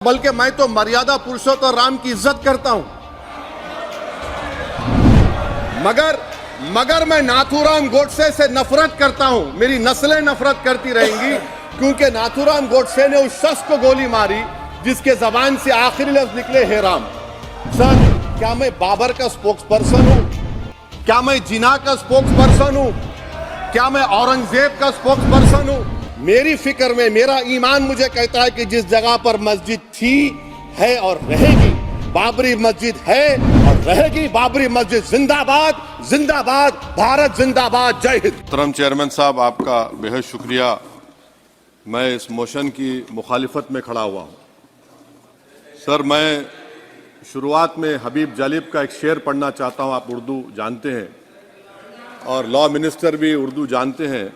बल्कि मैं तो मर्यादा पुरुषोत्तम राम की इज्जत करता हूं, मगर मैं नाथूराम गोडसे से नफरत करता हूं। मेरी नस्लें नफरत करती रहेंगी क्योंकि नाथूराम गोडसे ने उस शख्स को गोली मारी जिसके जबान से आखिरी लफ्ज निकले हे राम। सर, क्या मैं बाबर का स्पोक्स पर्सन हूं? क्या मैं जिना का स्पोक्स पर्सन हूं? क्या मैं औरंगजेब का स्पोक्स पर्सन हूं? मेरी फिक्र में मेरा ईमान मुझे कहता है कि जिस जगह पर मस्जिद थी, है और रहेगी, बाबरी मस्जिद है और रहेगी। बाबरी मस्जिद जिंदाबाद, जिंदाबाद, भारत जिंदाबाद, जय हिंद। मोहतरम चेयरमैन साहब, आपका बेहद शुक्रिया। मैं इस मोशन की मुखालिफत में खड़ा हुआ हूं। सर, मैं शुरुआत में हबीब जालिब का एक शेर पढ़ना चाहता हूं। आप उर्दू जानते हैं और लॉ मिनिस्टर भी उर्दू जानते हैं।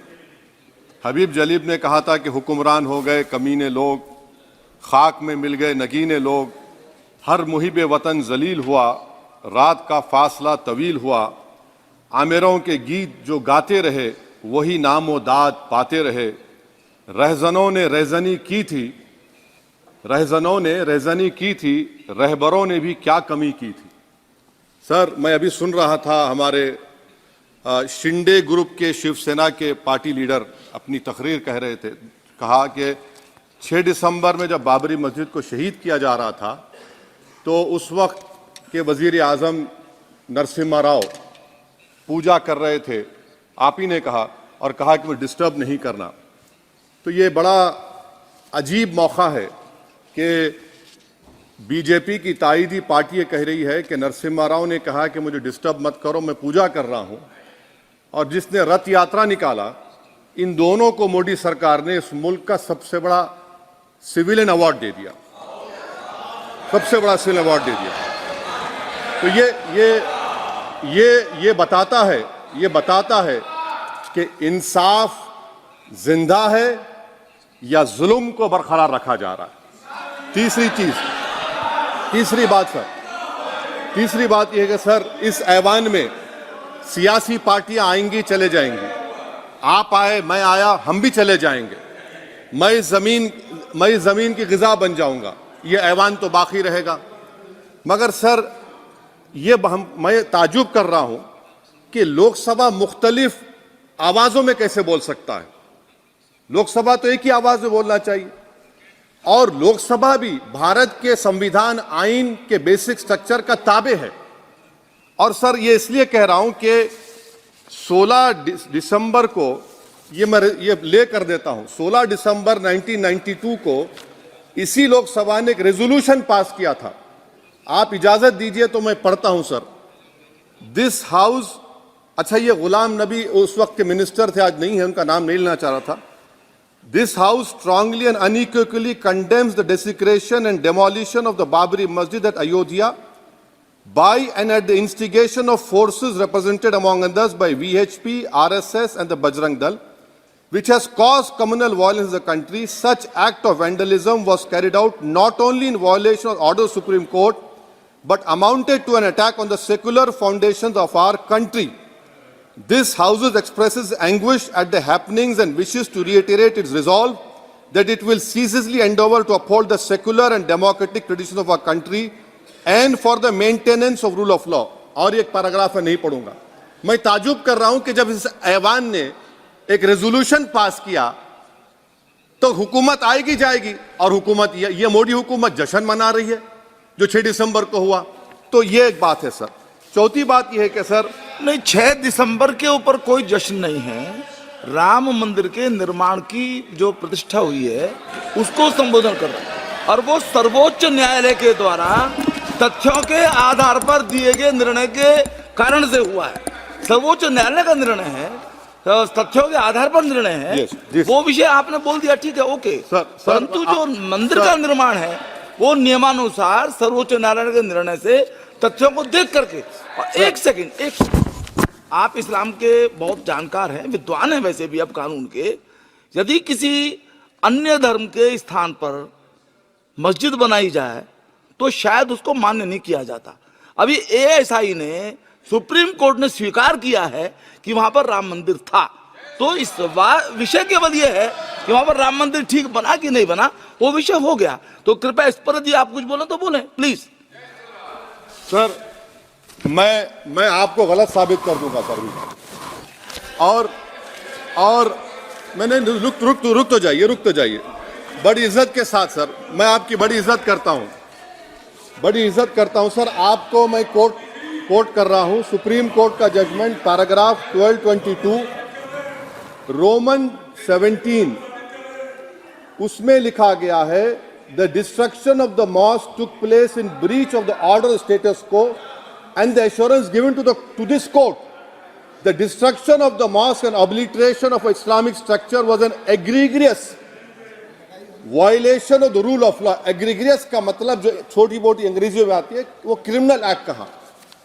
हबीब जालिब ने कहा था कि हुक्मरान हो गए कमीने लोग, खाक में मिल गए नगीने लोग, हर मुहिब वतन जलील हुआ, रात का फासला तवील हुआ, आमिरों के गीत जो गाते रहे वही नामो दाद पाते रहे, रहजनों ने रेजनी की थी, रहजनों ने रेजनी की थी, रहबरों ने भी क्या कमी की थी। सर, मैं अभी सुन रहा था हमारे शिंदे ग्रुप के शिवसेना के पार्टी लीडर अपनी तकरीर कह रहे थे। कहा कि 6 दिसंबर में जब बाबरी मस्जिद को शहीद किया जा रहा था तो उस वक्त के वजीर आजम नरसिम्हा राव पूजा कर रहे थे, आप ही ने कहा, और कहा कि वो डिस्टर्ब नहीं करना। तो ये बड़ा अजीब मौका है कि बीजेपी की ताईदी पार्टी ये कह रही है कि नरसिम्हा राव ने कहा कि मुझे डिस्टर्ब मत करो, मैं पूजा कर रहा हूं, और जिसने रथ यात्रा निकाला, इन दोनों को मोदी सरकार ने इस मुल्क का सबसे बड़ा सिविलियन अवार्ड दे दिया, सबसे बड़ा सिविलियन अवार्ड दे दिया। तो ये बताता है कि इंसाफ जिंदा है या जुल्म को बरकरार रखा जा रहा है। तीसरी बात यह है कि सर, इस ऐवान में सियासी पार्टियां आएंगी चले जाएंगी, आप आए मैं आया हम भी चले जाएंगे, मैं इस जमीन की गिजा बन जाऊंगा, ये ऐवान तो बाकी रहेगा। मगर सर, मैं ताजुब कर रहा हूं कि लोकसभा मुख्तलिफ आवाजों में कैसे बोल सकता है। लोकसभा तो एक ही आवाज में बोलना चाहिए, और लोकसभा भी भारत के संविधान आइन के बेसिक स्ट्रक्चर का ताबे है। और सर, ये इसलिए कह रहा हूं कि 16 दिसंबर को ये ले कर देता हूं, 16 दिसंबर 1992 को इसी लोकसभा ने एक रेजोल्यूशन पास किया था। आप इजाजत दीजिए तो मैं पढ़ता हूं सर। दिस हाउस, अच्छा, ये गुलाम नबी उस वक्त के मिनिस्टर थे, आज नहीं है, उनका नाम नहीं लेना चाह रहा था। This house strongly and unequivocally condemns the desecration and demolition of the Babri Masjid at Ayodhya by and at the instigation of forces represented among others by VHP, RSS and the Bajrang Dal, which has caused communal violence in the country. Such act of vandalism was carried out not only in violation of order of Supreme Court, but amounted to an attack on the secular foundations of our country. This House expresses anguish at the happenings and wishes to reiterate its resolve that it will ceaselessly endeavor to uphold the secular and democratic traditions of our country and for the maintenance of rule of law. और एक paragraph मैं नहीं पढ़ूंगा। मैं ताजुब कर रहा हूं कि जब इस ऐवान ने एक रेजोल्यूशन पास किया तो हुकूमत आएगी जाएगी, और हुकूमत ये मोदी हुकूमत जश्न मना रही है जो 6 दिसंबर को हुआ। तो ये एक बात है सर। चौथी बात यह है कि सर, नहीं, 6 दिसंबर के ऊपर कोई जश्न नहीं है। राम मंदिर के निर्माण की जो प्रतिष्ठा हुई है उसको संबोधन कर रहा है, और वो सर्वोच्च न्यायालय के द्वारा तथ्यों के आधार पर दिए गए निर्णय के कारण से हुआ है। सर्वोच्च न्यायालय का निर्णय है, तथ्यों के आधार पर निर्णय है। वो विषय आपने बोल दिया, ठीक है, ओके। परंतु जो मंदिर का निर्माण है वो नियमानुसार सर्वोच्च न्यायालय के निर्णय से तथ्यों को देख करके। और एक सेकंड, आप इस्लाम के बहुत जानकार हैं, विद्वान हैं वैसे भी अब कानून के। यदि किसी अन्य धर्म के स्थान पर मस्जिद बनाई जाए तो शायद उसको मान्य नहीं किया जाता। अभी एएसआई ने, सुप्रीम कोर्ट ने स्वीकार किया है कि वहां पर राम मंदिर था। तो इस विषय केवल यह है कि वहां पर राम मंदिर ठीक बना कि नहीं बना, वो विषय हो गया। तो कृपया इस पर यदि आप कुछ बोले तो बोले प्लीज। सर मैं आपको गलत साबित कर दूंगा सर भी। और मैंने रुक तो जाइए बड़ी इज्जत के साथ सर, मैं आपकी बड़ी इज्जत करता हूं सर। आपको मैं कोट कर रहा हूं सुप्रीम कोर्ट का जजमेंट पैराग्राफ 1222 रोमन 17, उसमें लिखा गया है the destruction of the mosque took place in breach of the order status को and the assurance given to this court, the destruction of the mosque and obliteration of Islamic structure was an egregious violation of the rule of law. Egregious का मतलब जो छोटी मोटी अंग्रेजी में आती है वो क्रिमिनल एक्ट कहा।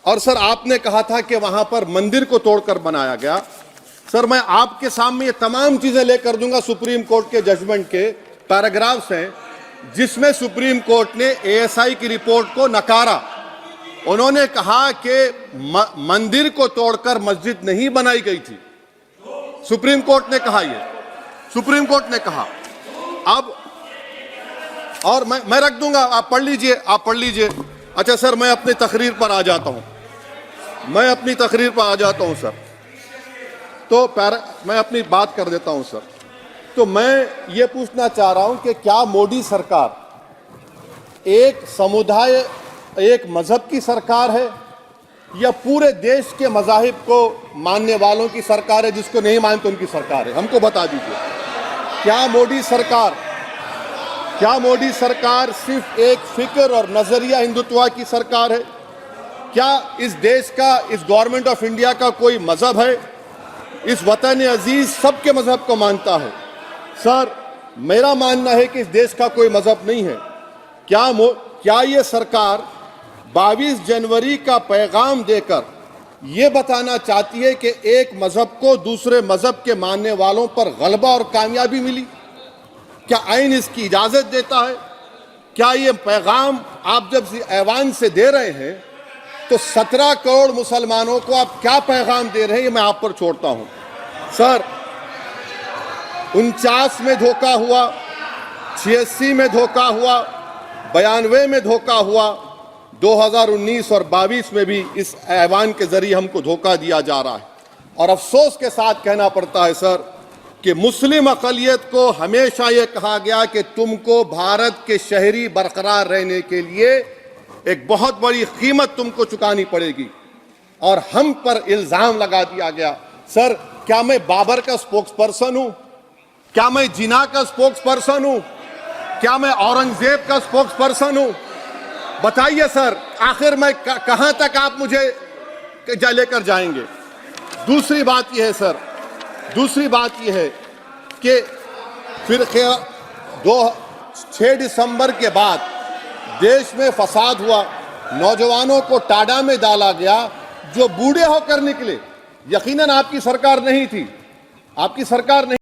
और सर आपने कहा था कि वहां पर मंदिर को तोड़कर बनाया गया। सर मैं आपके सामने ये तमाम चीजें लेकर दूंगा, सुप्रीम कोर्ट के जजमेंट के पैराग्राफ्स हैं जिसमें सुप्रीम कोर्ट ने ASI की रिपोर्ट को नकारा। उन्होंने कहा कि मंदिर को तोड़कर मस्जिद नहीं बनाई गई थी। सुप्रीम कोर्ट ने कहा, ये सुप्रीम कोर्ट ने कहा। अब और मैं रख दूंगा, आप पढ़ लीजिए। अच्छा सर मैं अपनी तकरीर पर आ जाता हूं सर। तो मैं अपनी बात कर देता हूं सर। तो मैं ये पूछना चाह रहा हूं कि क्या मोदी सरकार एक समुदाय एक मजहब की सरकार है या पूरे देश के मजाहिब को मानने वालों की सरकार है? जिसको नहीं मानते उनकी सरकार है, हमको बता दीजिए। क्या मोदी सरकार सिर्फ एक फिक्र और नजरिया हिंदुत्व की सरकार है? क्या इस देश का, इस गवर्नमेंट ऑफ इंडिया का कोई मजहब है? इस वतन अजीज सबके मजहब को मानता है। सर मेरा मानना है कि इस देश का कोई मजहब नहीं है। क्या ये सरकार 22 जनवरी का पैगाम देकर यह बताना चाहती है कि एक मजहब को दूसरे मजहब के मानने वालों पर गलबा और कामयाबी मिली? क्या आइन इसकी इजाजत देता है? क्या ये पैगाम आप जब ऐवान से दे रहे हैं तो 17 करोड़ मुसलमानों को आप क्या पैगाम दे रहे हैं, ये मैं आप पर छोड़ता हूं। सर 49 में धोखा हुआ, 86 में धोखा हुआ, 92 में धोखा हुआ, 2019 और 22 में भी इस ऐवान के जरिए हमको धोखा दिया जा रहा है। और अफसोस के साथ कहना पड़ता है सर कि मुस्लिम अक़लियत को हमेशा ये कहा गया कि तुमको भारत के शहरी बरकरार रहने के लिए एक बहुत बड़ी कीमत तुमको चुकानी पड़ेगी, और हम पर इल्जाम लगा दिया गया। सर क्या मैं बाबर का स्पोक्स पर्सन हूं? क्या मैं जिना का स्पोक्स पर्सन हूं? क्या मैं औरंगजेब का स्पोक्स पर्सन हूं? बताइए सर, आखिर मैं कहां तक आप मुझे लेकर जाएंगे? दूसरी बात यह है सर, दूसरी बात यह है कि फिर 6 दिसंबर के बाद देश में फसाद हुआ, नौजवानों को टाडा में डाला गया जो बूढ़े होकर निकले। यकीनन आपकी सरकार नहीं थी, आपकी सरकार नहीं।